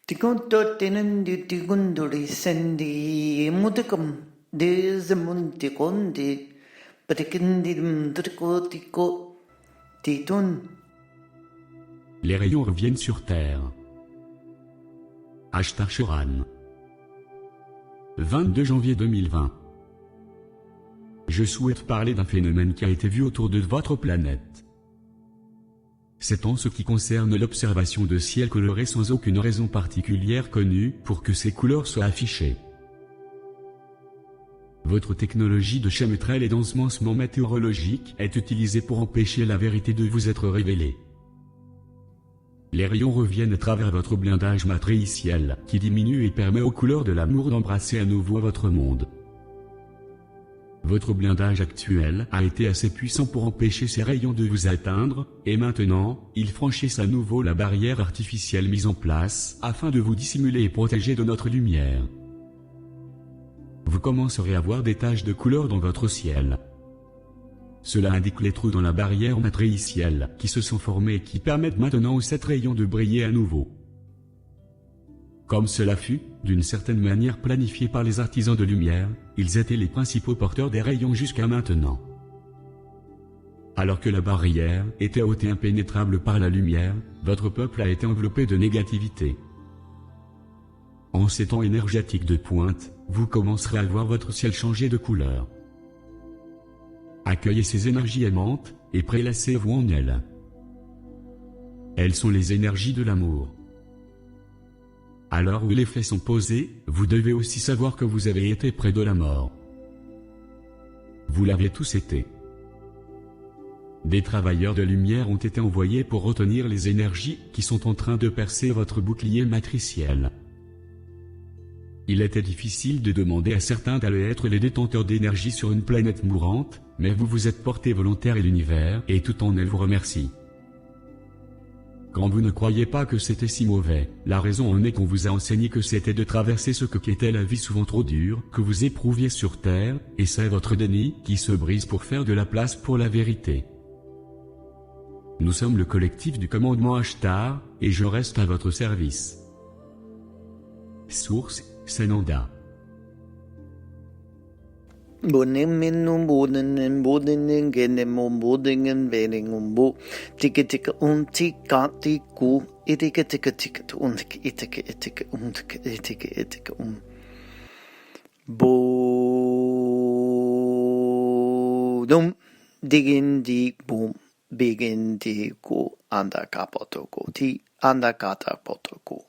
Tikuntottinen tikunduri sendi mutukum dezamun tikundi patikindim trikotiko titun. Les rayons reviennent sur Terre. Ashtar Shoran. 22 janvier 2020. Je souhaite parler d'un phénomène qui a été vu autour de votre planète. C'est en ce qui concerne l'observation de ciel coloré sans aucune raison particulière connue pour que ces couleurs soient affichées. Votre technologie de chemtrail et d'ensemencement météorologique est utilisée pour empêcher la vérité de vous être révélée. Les rayons reviennent à travers votre blindage matriciel, qui diminue et permet aux couleurs de l'amour d'embrasser à nouveau votre monde. Votre blindage actuel a été assez puissant pour empêcher ces rayons de vous atteindre, et maintenant, ils franchissent à nouveau la barrière artificielle mise en place, afin de vous dissimuler et protéger de notre lumière. Vous commencerez à voir des taches de couleur dans votre ciel. Cela indique les trous dans la barrière matricielle, qui se sont formés et qui permettent maintenant aux 7 rayons de briller à nouveau. Comme cela fut, d'une certaine manière planifié par les artisans de lumière, ils étaient les principaux porteurs des rayons jusqu'à maintenant. Alors que la barrière était haute et impénétrable par la lumière, votre peuple a été enveloppé de négativité. En ces temps énergétiques de pointe, vous commencerez à voir votre ciel changer de couleur. Accueillez ces énergies aimantes, et prélassez-vous en elles. Elles sont les énergies de l'amour. Alors où les faits sont posés, vous devez aussi savoir que vous avez été près de la mort. Vous l'avez tous été. Des travailleurs de lumière ont été envoyés pour retenir les énergies qui sont en train de percer votre bouclier matriciel. Il était difficile de demander à certains d'aller être les détenteurs d'énergie sur une planète mourante, mais vous vous êtes porté volontaire et l'univers, et tout en elle vous remercie. Quand vous ne croyez pas que c'était si mauvais, la raison en est qu'on vous a enseigné que c'était de traverser ce qu'était la vie souvent trop dure, que vous éprouviez sur Terre, et c'est votre déni qui se brise pour faire de la place pour la vérité. Nous sommes le collectif du commandement Ashtar, et je reste à votre service. Source, Sananda. Boneminum bodenen genemum bodingen beningumbo tika tiku itika bodum digin di boom begin di go anda kapotoko ti anda kata potoko.